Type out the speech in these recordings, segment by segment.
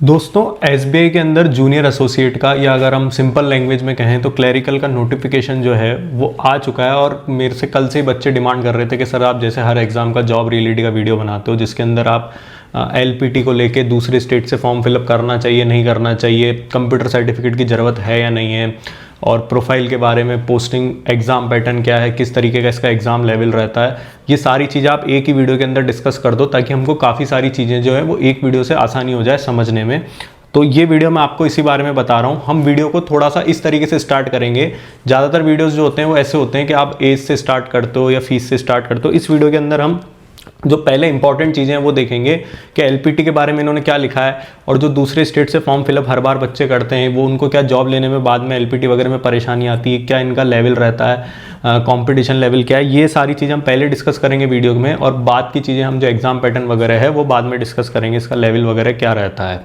दोस्तों एसबीआई के अंदर जूनियर एसोसिएट का या अगर हम सिंपल लैंग्वेज में कहें तो क्लरिकल का नोटिफिकेशन जो है वो आ चुका है। और मेरे से कल से ही बच्चे डिमांड कर रहे थे कि सर आप जैसे हर एग्ज़ाम का जॉब रियलिटी का वीडियो बनाते हो जिसके अंदर आप एलपीटी को लेके दूसरे स्टेट से फॉर्म फिलअप करना चाहिए नहीं करना चाहिए, कंप्यूटर सर्टिफिकेट की ज़रूरत है या नहीं है, और प्रोफाइल के बारे में, पोस्टिंग एग्ज़ाम पैटर्न क्या है, किस तरीके का इसका एग्ज़ाम लेवल रहता है, ये सारी चीज़ें आप एक ही वीडियो के अंदर डिस्कस कर दो ताकि हमको काफ़ी सारी चीज़ें जो है वो एक वीडियो से आसानी हो जाए समझने में। तो ये वीडियो मैं आपको इसी बारे में बता रहा हूँ। हम वीडियो को थोड़ा सा इस तरीके से स्टार्ट करेंगे। ज़्यादातर वीडियोस जो होते हैं वो ऐसे होते हैं कि आप एज से स्टार्ट करते हो या फीस से स्टार्ट करते हो। इस वीडियो के अंदर हम जो पहले इंपॉर्टेंट चीज़ें हैं वो देखेंगे कि एलपीटी के बारे में इन्होंने क्या लिखा है, और जो दूसरे स्टेट से फॉर्म फिलअप हर बार बच्चे करते हैं वो उनको क्या जॉब लेने में बाद में एलपीटी वगैरह में परेशानी आती है, क्या इनका लेवल रहता है, कंपटीशन लेवल क्या है, ये सारी चीज़ें हम पहले डिस्कस करेंगे वीडियो में। और बाद की चीज़ें हम जो एग्जाम पैटर्न वगैरह है वो बाद में डिस्कस करेंगे, इसका लेवल वगैरह क्या रहता है।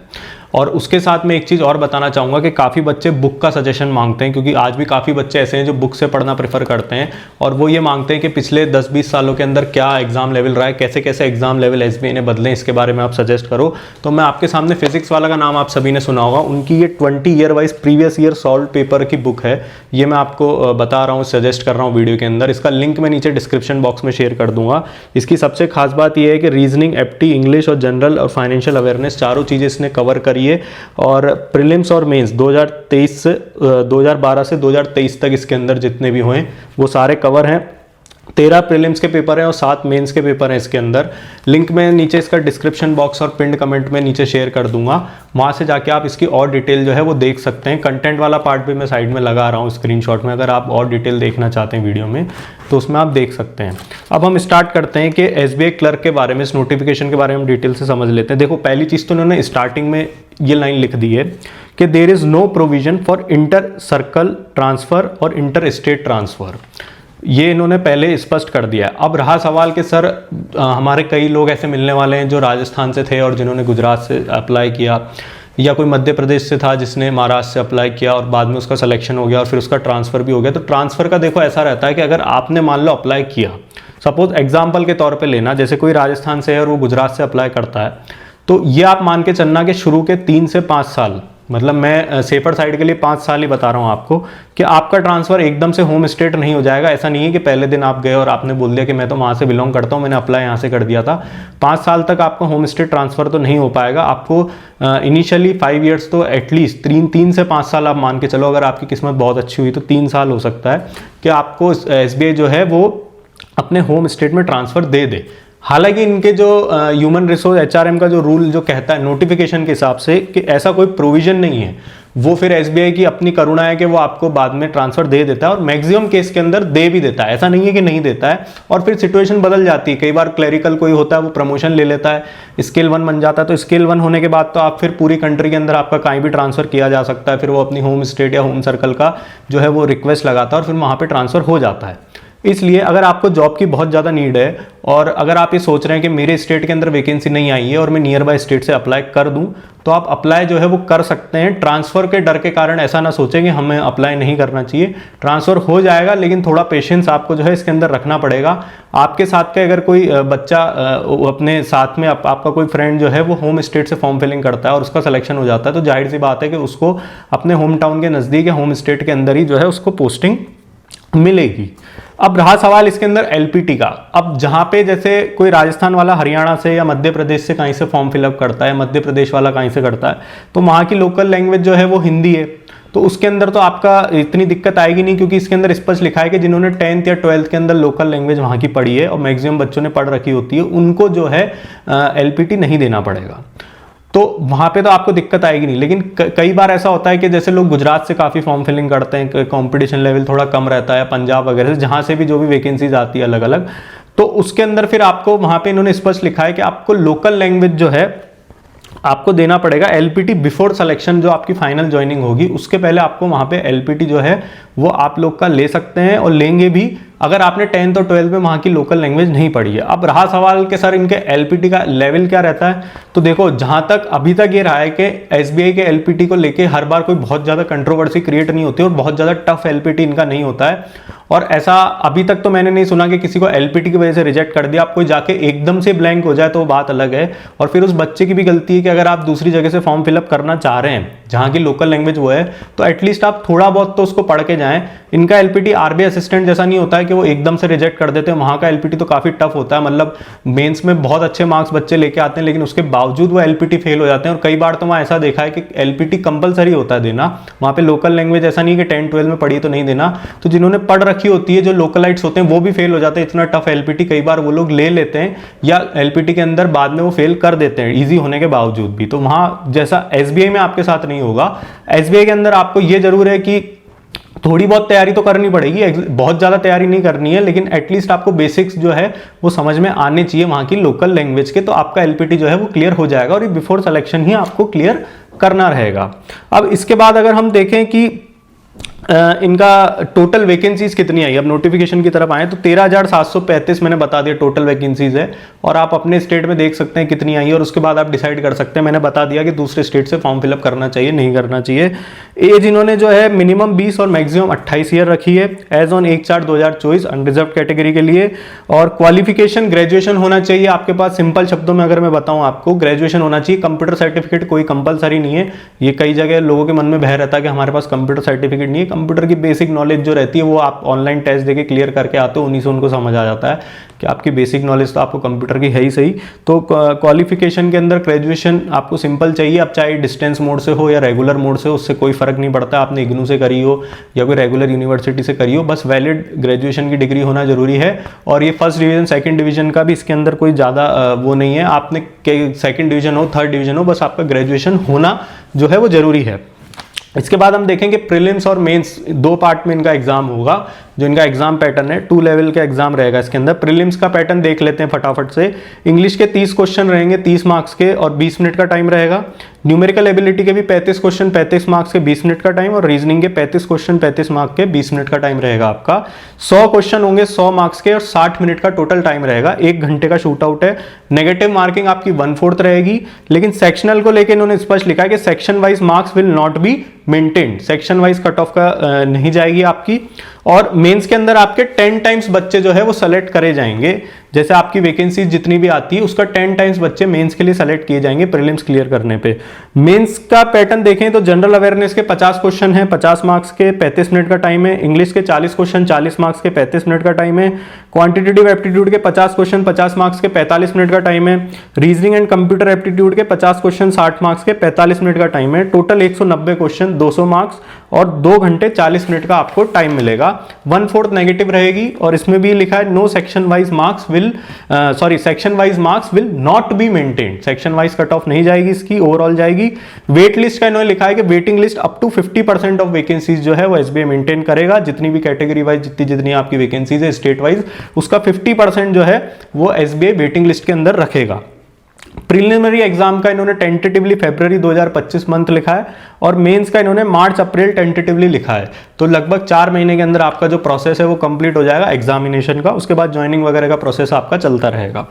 और उसके साथ में एक चीज़ और बताना चाहूँगा कि काफ़ी बच्चे बुक का सजेशन मांगते हैं, क्योंकि आज भी काफ़ी बच्चे ऐसे हैं जो बुक से पढ़ना प्रेफर करते हैं और वो ये मांगते हैं कि पिछले 10-20 सालों के अंदर क्या एग्जाम लेवल रहा है, कैसे कैसे एग्जाम लेवल एसबीआई ने बदले, इसके बारे में आप सजेस्ट करो। तो मैं आपके सामने फिजिक्स वाला का नाम आप सभी ने सुना होगा, उनकी ये 20 year wise previous year solve paper की बुक है, ये मैं आपको बता रहा हूँ, सजेस्ट कर रहा हूँ वीडियो के अंदर। इसका लिंक मैं नीचे डिस्क्रिप्शन बॉक्स में शेयर कर दूंगा। इसकी सबसे खास बात यह है कि रीजनिंग, एप्टी, इंग्लिश और जनरल और फाइनेंशियल अवेयरनेस चारों चीज़ें इसने कवर करी है। और प्रीलिम्स और मेंस 2012 से 2023 तक इसके अंदर जितने भी हुए वो सारे कवर हैं। 13 प्रीलिम्स के पेपर हैं और 7 मेंस के पेपर हैं इसके अंदर। लिंक मैं नीचे इसका डिस्क्रिप्शन बॉक्स और पिंड कमेंट में नीचे शेयर कर दूंगा, वहाँ से जाके आप इसकी और डिटेल जो है वो देख सकते हैं। कंटेंट वाला पार्ट भी मैं साइड में लगा रहा हूँ स्क्रीनशॉट में, अगर आप और डिटेल देखना चाहते हैं वीडियो में तो उसमें आप देख सकते हैं। अब हम स्टार्ट करते हैं कि एसबीआई क्लर्क के बारे में, इस नोटिफिकेशन के बारे में हम डिटेल से समझ लेते हैं। देखो पहली चीज़ तो उन्होंने स्टार्टिंग में ये लाइन लिख दी है कि there is no provision for inter circle transfer और इंटर स्टेट ट्रांसफ़र, ये इन्होंने पहले स्पष्ट कर दिया। अब रहा सवाल कि सर हमारे कई लोग ऐसे मिलने वाले हैं जो राजस्थान से थे और जिन्होंने गुजरात से अप्लाई किया, या कोई मध्य प्रदेश से था जिसने महाराष्ट्र से अप्लाई किया और बाद में उसका सिलेक्शन हो गया और फिर उसका ट्रांसफ़र भी हो गया। तो ट्रांसफ़र का देखो ऐसा रहता है कि अगर आपने मान लो अप्लाई किया, सपोज एग्जाम्पल के तौर पर लेना, जैसे कोई राजस्थान से है और वो गुजरात से अप्लाई करता है, तो ये आप मान के चलना कि शुरू के 3 से 5 साल, मतलब मैं सेफर साइड के लिए 5 साल ही बता रहा हूँ आपको, कि आपका ट्रांसफ़र एकदम से होम स्टेट नहीं हो जाएगा। ऐसा नहीं है कि पहले दिन आप गए और आपने बोल दिया कि मैं तो वहाँ से बिलोंग करता हूँ, मैंने अप्लाई यहाँ से कर दिया था। 5 साल तक आपका होम स्टेट ट्रांसफ़र तो नहीं हो पाएगा। आपको इनिशियली 5 ईयर्स तो एटलीस्ट 3 से 5 साल आप मान के चलो, अगर आपकी किस्मत बहुत अच्छी हुई तो 3 साल हो सकता है कि आपको एसबीआई जो है वो अपने होम स्टेट में ट्रांसफ़र दे दे। हालांकि इनके जो ह्यूमन रिसोर्स एचआरएम का जो रूल जो कहता है नोटिफिकेशन के हिसाब से कि ऐसा कोई प्रोविजन नहीं है, वो फिर एसबीआई की अपनी करुणा है कि वो आपको बाद में ट्रांसफर दे देता है और मैक्सिमम केस के अंदर दे भी देता है, ऐसा नहीं है कि नहीं देता है। और फिर सिचुएशन बदल जाती है, कई बार क्लरिकल कोई होता है वो प्रमोशन ले लेता है, स्केल 1 बन जाता है, तो स्केल 1 होने के बाद तो आप फिर पूरी कंट्री के अंदर आपका कहीं भी ट्रांसफर किया जा सकता है। फिर वो अपनी होम स्टेट या होम सर्कल का जो है वो रिक्वेस्ट लगाता है और फिर वहाँ पर ट्रांसफर हो जाता है। इसलिए अगर आपको जॉब की बहुत ज़्यादा नीड है और अगर आप ये सोच रहे हैं कि मेरे स्टेट के अंदर वैकेंसी नहीं आई है और मैं नियर बाय स्टेट से अप्लाई कर दूं, तो आप अप्लाई जो है वो कर सकते हैं। ट्रांसफ़र के डर के कारण ऐसा ना सोचें कि हमें अप्लाई नहीं करना चाहिए, ट्रांसफ़र हो जाएगा, लेकिन थोड़ा पेशेंस आपको जो है इसके अंदर रखना पड़ेगा। आपके साथ का अगर कोई बच्चा अपने साथ में आपका कोई फ्रेंड जो है वो होम स्टेट से फॉर्म फिलिंग करता है और उसका सिलेक्शन हो जाता है, तो जाहिर सी बात है कि उसको अपने होम टाउन के नज़दीक या होम स्टेट के अंदर ही जो है उसको पोस्टिंग मिलेगी। अब रहा सवाल इसके अंदर एलपीटी का। अब जहां पे जैसे कोई राजस्थान वाला हरियाणा से या मध्य प्रदेश से कहीं से फॉर्म फिलअप करता है, मध्य प्रदेश वाला कहीं से करता है, तो वहां की लोकल लैंग्वेज जो है वो हिंदी है, तो उसके अंदर तो आपका इतनी दिक्कत आएगी नहीं, क्योंकि इसके अंदर स्पष्ट लिखा है कि जिन्होंने 10th या 12th के अंदर लोकल लैंग्वेज वहां की पढ़ी है और मैक्सिमम बच्चों ने पढ़ रखी होती है, उनको जो है एलपीटी नहीं देना पड़ेगा। तो वहाँ पे तो आपको दिक्कत आएगी नहीं। लेकिन कई बार ऐसा होता है कि जैसे लोग गुजरात से काफ़ी फॉर्म फिलिंग करते हैं, कंपटीशन लेवल थोड़ा कम रहता है, पंजाब वगैरह से, जहाँ से भी जो भी वैकेंसीज आती है अलग अलग, तो उसके अंदर फिर आपको वहाँ पे इन्होंने स्पष्ट लिखा है कि आपको लोकल लैंग्वेज जो है आपको देना पड़ेगा। एलपीटी बिफोर सिलेक्शन, जो आपकी फाइनल ज्वाइनिंग होगी उसके पहले आपको वहाँ पे एलपीटी जो है वो आप लोग का ले सकते हैं और लेंगे भी, अगर आपने 10th और 12th में वहाँ की लोकल लैंग्वेज नहीं पढ़ी है। अब रहा सवाल कि सर इनके एलपीटी का लेवल क्या रहता है, तो देखो जहाँ तक अभी तक ये रहा है कि एसबीआई के एलपीटी को लेके हर बार कोई बहुत ज़्यादा कंट्रोवर्सी क्रिएट नहीं होती और बहुत ज़्यादा टफ एलपीटी इनका नहीं होता है। और ऐसा अभी तक तो मैंने नहीं सुना कि किसी को एलपीटी की वजह से रिजेक्ट कर दिया। आप कोई जाके एकदम से ब्लैंक हो जाए तो वो बात अलग है, और फिर उस बच्चे की भी गलती है कि अगर आप दूसरी जगह से फॉर्म फिलअप करना चाह रहे हैं जहाँ की लोकल लैंग्वेज वो है, तो एटलीस्ट आप थोड़ा बहुत तो उसको पढ़ के जाएं। इनका एलपीटी आरबीआई असिस्टेंट जैसा नहीं होता है कि वो एकदम से रिजेक्ट कर देते हैं। वहाँ का एलपीटी तो काफ़ी टफ होता है, मतलब मेंस में बहुत अच्छे मार्क्स बच्चे लेके आते हैं लेकिन उसके बावजूद वो एलपीटी फेल हो जाते हैं। और कई बार तो वहाँ ऐसा देखा है कि एलपीटी कंपलसरी होता है देना, वहाँ पे लोकल लैंग्वेज ऐसा नहीं कि 10-12 में पढ़ी तो नहीं देना। तो जिन्होंने पढ़ रखी होती है, जो लोकलाइट्स होते हैं, वो भी फेल हो जाते हैं। इतना टफ एलपीटी कई बार वो लोग ले लेते हैं या एलपीटी के अंदर बाद में वो फेल कर देते हैं इजी होने के बावजूद भी। तो वहाँ जैसा एसबीआई में आपके साथ नहीं होगा। एसबीआई के अंदर आपको ये जरूर है कि थोड़ी बहुत तैयारी तो करनी पड़ेगी, बहुत ज़्यादा तैयारी नहीं करनी है, लेकिन एटलीस्ट आपको बेसिक्स जो है वो समझ में आने चाहिए वहाँ की लोकल लैंग्वेज के, तो आपका एलपीटी जो है वो क्लियर हो जाएगा और ये बिफोर सिलेक्शन ही आपको क्लियर करना रहेगा। अब इसके बाद अगर हम देखें कि इनका टोटल वैकेंसीज कितनी आई, अब नोटिफिकेशन की तरफ आए तो 13,735 मैंने बता दिया टोटल वैकेंसीज है, और आप अपने स्टेट में देख सकते हैं कितनी आई और उसके बाद आप डिसाइड कर सकते हैं। मैंने बता दिया कि दूसरे स्टेट से फॉर्म फिलअप करना चाहिए नहीं करना चाहिए। एज इन्होंने जो है मिनिमम 20 और मैक्सिमम 28 ईयर रखी है एज ऑन 1/4/2024 अनरिजर्व कैटेगरी के लिए। और क्वालिफिकेशन ग्रेजुएशन होना चाहिए आपके पास। सिंपल शब्दों में अगर मैं बताऊं आपको, ग्रेजुएशन होना चाहिए। कंप्यूटर सर्टिफिकेट कोई कंपलसरी नहीं है। ये कई जगह लोगों के मन में भय रहता है कि हमारे पास कंप्यूटर सर्टिफिकेट नहीं है। कंप्यूटर की बेसिक नॉलेज जो रहती है वो आप ऑनलाइन टेस्ट देके क्लियर करके आते हो, उन्हीं से उनको समझ आ जाता है कि आपकी बेसिक नॉलेज तो आपको कंप्यूटर की है ही सही। तो क्वालिफिकेशन के अंदर ग्रेजुएशन आपको सिंपल चाहिए। आप चाहे डिस्टेंस मोड से हो या रेगुलर मोड से हो, उससे कोई फर्क नहीं पड़ता। आपने इग्नू से करी हो या कोई रेगुलर यूनिवर्सिटी से करी हो, बस वैलिड ग्रेजुएशन की डिग्री होना जरूरी है। और ये फर्स्ट डिवीजन सेकंड डिवीजन का भी इसके अंदर कोई ज़्यादा वो नहीं है। आपने सेकंड डिवीजन हो थर्ड डिवीजन हो, बस आपका ग्रेजुएशन होना जो है वो जरूरी है। इसके बाद हम देखेंगे प्रीलिम्स और मेंस, दो पार्ट में इनका एग्जाम होगा। जो इनका एग्जाम पैटर्न है 2 लेवल का एग्जाम रहेगा इसके अंदर। प्रीलिम्स का पैटर्न देख लेते हैं फटाफट से। इंग्लिश के 30 क्वेश्चन रहेंगे 30 मार्क्स के और 20 मिनट का टाइम रहेगा। न्यूमेरिकल एबिलिटी के भी 35 क्वेश्चन 35 मार्क्स के 20 मिनट का टाइम, और रीजनिंग के 35 क्वेश्चन 35 मार्क्स के 20 मिनट का टाइम रहेगा आपका। 100 क्वेश्चन होंगे 100 मार्क्स के और 60 मिनट का टोटल टाइम रहेगा। 1 घंटे का शूट आउट है। नेगेटिव मार्किंग आपकी 1/4 रहेगी, लेकिन सेक्शनल को लेकर इन्होंने स्पष्ट लिखा है कि section wise marks will not be maintained. Section wise cut of का नहीं जाएगी आपकी। और मेंस के अंदर आपके 10 टाइम्स बच्चे जो है वो सेलेक्ट करे जाएंगे। जैसे आपकी वैकेंसी जितनी भी आती है उसका 10 टाइम्स बच्चे मेंस के लिए सेलेक्ट किए जाएंगे प्रीलिम्स क्लियर करने पे। मेंस का पैटर्न देखें तो जनरल अवेयरनेस के 50 क्वेश्चन है 50 मार्क्स के 35 मिनट का टाइम है। इंग्लिश के 40 क्वेश्चन 40 मार्क्स के 35 मिनट का टाइम है। क्वांटिटेटिव एप्टीट्यूड के 50 क्वेश्चन 50 मार्क्स के 45 मिनट का टाइम है। रीजनिंग एंड कंप्यूटर एप्टीट्यूड के 50 क्वेश्चन 60 मार्क्स के 45 मिनट का टाइम है। टोटल 190 क्वेश्चन 200 मार्क्स और 2 घंटे 40 मिनट का आपको टाइम मिलेगा। 1/4 नेगेटिव रहेगी, और इसमें भी लिखा है no section wise marks will section wise marks will not be maintained. Section wise cut off नहीं जाएगी इसकी, ओवरऑल जाएगी। वेट लिस्ट का इन्होंने लिखा है कि waiting list up to 50% of vacancies जो है वो एसबीआई मेंटेन करेगा। जितनी भी कैटेगरी वाइज जितनी आपकी वैकेंसीज है स्टेट वाइज, उसका 50% जो है वो एसबीआई वेटिंग लिस्ट के अंदर रखेगा। प्रीलिमिनरी एग्जाम का इन्होंने टेंटेटिवली फरवरी 2025 मंथ लिखा है, और मेंस का इन्होंने मार्च अप्रैल टेंटेटिवली लिखा है। तो लगभग 4 महीने के अंदर आपका जो प्रोसेस है वो कंप्लीट हो जाएगा एग्जामिनेशन का। उसके बाद ज्वाइनिंग वगैरह का प्रोसेस आपका चलता रहेगा।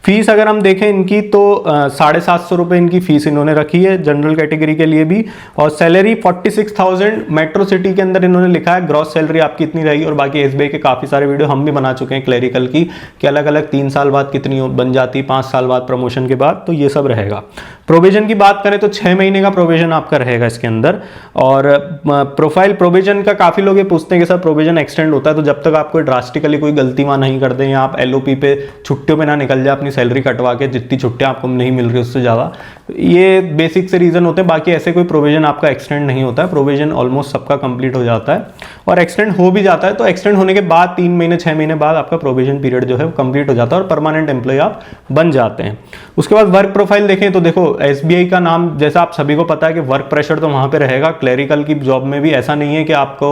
फीस अगर हम देखें इनकी तो 750 रुपये इनकी फीस इन्होंने रखी है जनरल कैटेगरी के लिए भी। और सैलरी 46,000 मेट्रो सिटी के अंदर इन्होंने लिखा है। ग्रॉस सैलरी आपकी इतनी रहेगी। और बाकी एसबीआई के काफ़ी सारे वीडियो हम भी बना चुके हैं क्लरिकल की, कि अलग अलग 3 साल बाद कितनी बन जाती, 5 साल बाद प्रमोशन के बाद, तो ये सब रहेगा। प्रोविजन की बात करें तो 6 महीने का प्रोविजन आपका रहेगा इसके अंदर। और प्रोफाइल प्रोविजन का काफ़ी लोग ये पूछते हैं कि सर प्रोविजन एक्सटेंड होता है तो जब तक आप कोई ड्रास्टिकली कोई गलती वहाँ नहीं कर दें या आप एलओपी पे छुट्टियों पे ना निकल जाए अपनी सैलरी कटवा के, जितनी छुट्टियाँ आपको नहीं मिल रही उससे ज़्यादा, ये बेसिक से रीज़न होते हैं। बाकी ऐसे कोई प्रोविजन आपका एक्सटेंड नहीं होता है। प्रोविजन ऑलमोस्ट सबका कंप्लीट हो जाता है, और एक्सटेंड हो भी जाता है तो एक्सटेंड होने के बाद 3 महीने 6 महीने बाद आपका प्रोविजन पीरियड जो है वो कंप्लीट हो जाता है और परमानेंट एम्प्लॉय आप बन जाते हैं। उसके बाद वर्क प्रोफाइल देखें तो देखो एसबीआई का नाम जैसा आप सभी को पता है कि वर्क प्रेशर तो वहाँ पे रहेगा। क्लरिकल की जॉब में भी ऐसा नहीं है कि आपको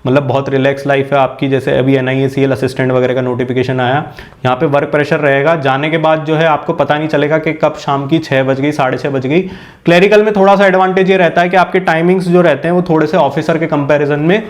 मतलब बहुत रिलैक्स लाइफ है आपकी, जैसे अभी NIACL असिस्टेंट वगैरह का नोटिफिकेशन आया, यहाँ पे वर्क प्रेशर रहेगा। जाने के बाद जो है आपको पता नहीं चलेगा कि कब शाम की 6 बज गई 6:30 बज गई। क्लरिकल में थोड़ा सा एडवांटेज ये रहता है कि आपके टाइमिंग्स जो रहते हैं वो थोड़े से ऑफिसर के कंपैरिजन में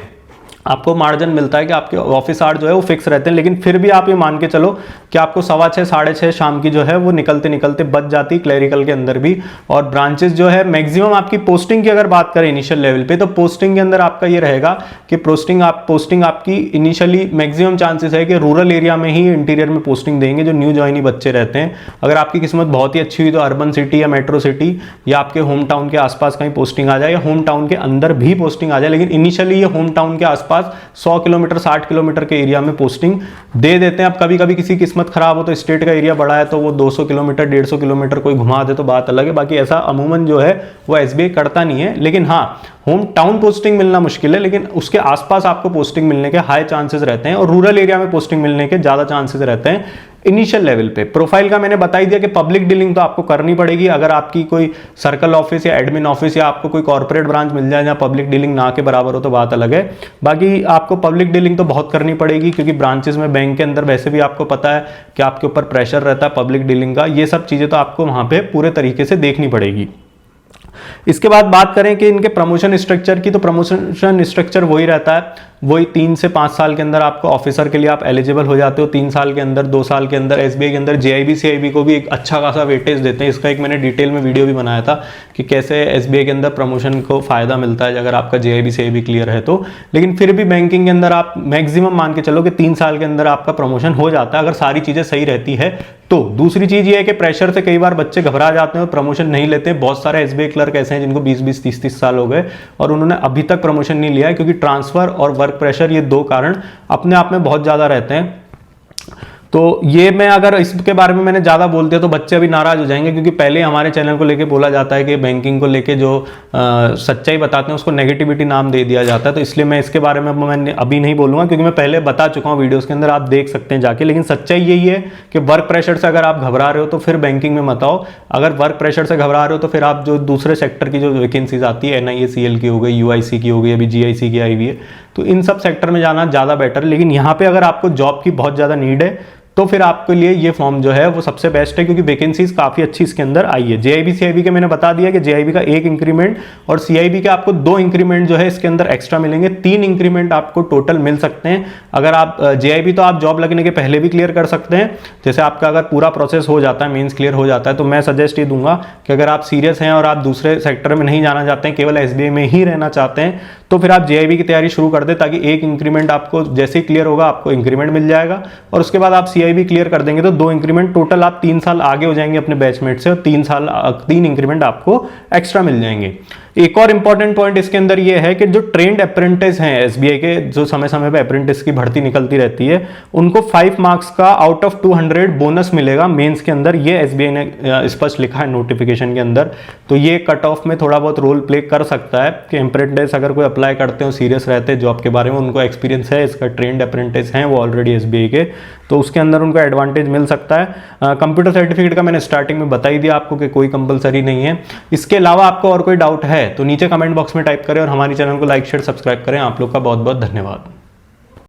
आपको मार्जिन मिलता है कि आपके ऑफिस आवर जो है वो फिक्स रहते हैं, लेकिन फिर भी आप ये मान के चलो कि आपको 6:15 6:30 शाम की जो है वो निकलते निकलते बच जाती क्लरिकल के अंदर भी। और ब्रांचेस जो है मैक्सिमम आपकी पोस्टिंग की अगर बात करें इनिशियल लेवल पे, तो पोस्टिंग के अंदर आपका ये रहेगा कि पोस्टिंग आपकी इनिशियली मैक्सिमम चांसेस है कि रूरल एरिया में ही इंटीरियर में पोस्टिंग देंगे जो न्यू ज्वाइनी बच्चे रहते हैं। अगर आपकी किस्मत बहुत ही अच्छी हुई तो अर्बन सिटी या मेट्रो सिटी या आपके होम टाउन के आसपास कहीं पोस्टिंग आ जाए या होम टाउन के अंदर भी पोस्टिंग आ जाए, लेकिन इनिशियली ये होम टाउन के आसपास 100 किलोमीटर 60 किलोमीटर के एरिया में पोस्टिंग दे देते हैं। अब कभी कभी किसी किस्मत खराब हो तो स्टेट का एरिया बड़ा है तो वो 200 किलोमीटर 150 किलोमीटर कोई घुमा दे तो बात अलग है, बाकी ऐसा अमूमन जो है वो एसबीआई करता नहीं है। लेकिन हाँ, होम टाउन पोस्टिंग मिलना मुश्किल है, लेकिन उसके आसपास आपको पोस्टिंग मिलने के हाई चांसेस रहते हैं और रूरल एरिया में पोस्टिंग मिलने के ज्यादा चांसेस रहते हैं इनिशियल लेवल पे। प्रोफाइल का मैंने बता ही दिया कि पब्लिक डीलिंग तो आपको करनी पड़ेगी। अगर आपकी कोई सर्कल ऑफिस या एडमिन ऑफिस या आपको कोई कॉर्पोरेट ब्रांच मिल जाए जहां पब्लिक डीलिंग ना के बराबर हो तो बात अलग है, बाकी आपको पब्लिक डीलिंग तो बहुत करनी पड़ेगी, क्योंकि ब्रांचेस में बैंक के अंदर वैसे भी आपको पता है कि आपके ऊपर प्रेशर रहता है पब्लिक डीलिंग का। ये सब चीजें तो आपको वहां पे पूरे तरीके से देखनी पड़ेगी। इसके बाद बात करें कि इनके प्रमोशन स्ट्रक्चर की, तो प्रमोशन स्ट्रक्चर वही रहता है, वही 3 से 5 साल के अंदर आपको ऑफिसर के लिए आप एलिजिबल हो जाते हो, 3 साल के अंदर 2 साल के अंदर। एसबीआई के अंदर जेआईबी सीआईबी को भी एक अच्छा खासा वेटेज देते हैं। इसका एक मैंने डिटेल में वीडियो भी बनाया था कि कैसे एसबीआई के अंदर प्रमोशन को फायदा मिलता है अगर आपका जेआईबी सीआईबी क्लियर है तो। लेकिन फिर भी बैंकिंग के अंदर आप मैक्सिमम मान के चलो कि 3 साल के अंदर आपका प्रमोशन हो जाता है अगर सारी चीजें सही रहती है तो। दूसरी चीज ये है कि प्रेशर से कई बार बच्चे घबरा जाते हैं और प्रमोशन नहीं लेते। बहुत सारे एसबीआई क्लर्क ऐसे हैं जिनको 20-20 30-30 साल हो गए और उन्होंने अभी तक प्रमोशन नहीं लिया है, क्योंकि ट्रांसफर और वर्क प्रेशर ये 2 कारण अपने आप में बहुत ज्यादा रहते हैं। तो ये मैं अगर इसके बारे में मैंने ज्यादा बोल दिया तो बच्चे अभी नाराज हो जाएंगे, क्योंकि पहले हमारे चैनल को लेके बोला जाता है कि बैंकिंग को लेके जो सच्चाई बताते हैं उसको नेगेटिविटी नाम दे दिया जाता है। तो इसलिए मैं इसके बारे में मैं अभी नहीं बोलूंगा, क्योंकि मैं पहले बता चुका हूँ वीडियोस के अंदर, आप देख सकते हैं जाके। लेकिन सच्चाई यही है कि वर्क प्रेशर से अगर आप घबरा रहे हो तो फिर बैंकिंग में मत आओ। अगर वर्क प्रेशर से घबरा रहे हो तो फिर आप जो दूसरे सेक्टर की जो वैकेंसीज आती है, NIACL की हो गई, UIC की हो गई, अभी GIC की आई हुई है, तो इन सब सेक्टर में जाना ज्यादा बेटर है। लेकिन यहाँ पे अगर आपको जॉब की बहुत ज्यादा नीड है तो फिर आपके लिए ये फॉर्म जो है वो सबसे बेस्ट है, क्योंकि वैकेंसीज काफी अच्छी इसके अंदर आई है। जेआईबी सीआईबी के मैंने बता दिया कि जेआईबी का 1 इंक्रीमेंट और सीआईबी के आपको 2 इंक्रीमेंट जो है इसके अंदर एक्स्ट्रा मिलेंगे। 3 इंक्रीमेंट आपको टोटल मिल सकते हैं। अगर आप जेआईबी तो आप जॉब लगने के पहले भी क्लियर कर सकते हैं, जैसे आपका अगर पूरा प्रोसेस हो जाता है, मेंस क्लियर हो जाता है, तो मैं सजेस्ट ये दूंगा कि अगर आप सीरियस हैं और आप दूसरे सेक्टर में नहीं जाना चाहते हैं, केवल एसबीआई में ही रहना चाहते हैं, तो फिर आप जेआईबी की तैयारी शुरू कर दें, ताकि 1 इंक्रीमेंट आपको जैसे ही क्लियर होगा आपको इंक्रीमेंट मिल जाएगा और उसके बाद आप सीआईबी क्लियर कर देंगे तो 2 इंक्रीमेंट टोटल आप 3 साल आगे हो जाएंगे अपने बैचमेट से और 3 इंक्रीमेंट आपको एक्स्ट्रा मिल जाएंगे। एक और इंपॉर्टेंट पॉइंट इसके अंदर ये है कि जो ट्रेंड अप्रेंटिस हैं एसबीआई के, जो समय समय पे अप्रेंटिस की भर्ती निकलती रहती है, उनको 5 मार्क्स का आउट ऑफ 200 बोनस मिलेगा मेंस के अंदर। ये एसबीआई ने स्पष्ट लिखा है नोटिफिकेशन के अंदर। तो ये कट ऑफ में थोड़ा बहुत रोल प्ले कर सकता है कि अप्रेंटिस अगर कोई अप्लाई करते हो, सीरियस रहते हैं जॉब के बारे में, उनको एक्सपीरियंस है, इसका ट्रेंड अप्रेंटिस हैं वो ऑलरेडी एसबीआई के, तो उसके अंदर उनको एडवांटेज मिल सकता है। कंप्यूटर सर्टिफिकेट का मैंने स्टार्टिंग में बता ही दिया आपको कि कोई कंपलसरी नहीं है। इसके अलावा आपको और कोई डाउट है तो नीचे कमेंट बॉक्स में टाइप करें और हमारे चैनल को लाइक शेयर सब्सक्राइब करें। आप लोग का बहुत बहुत धन्यवाद।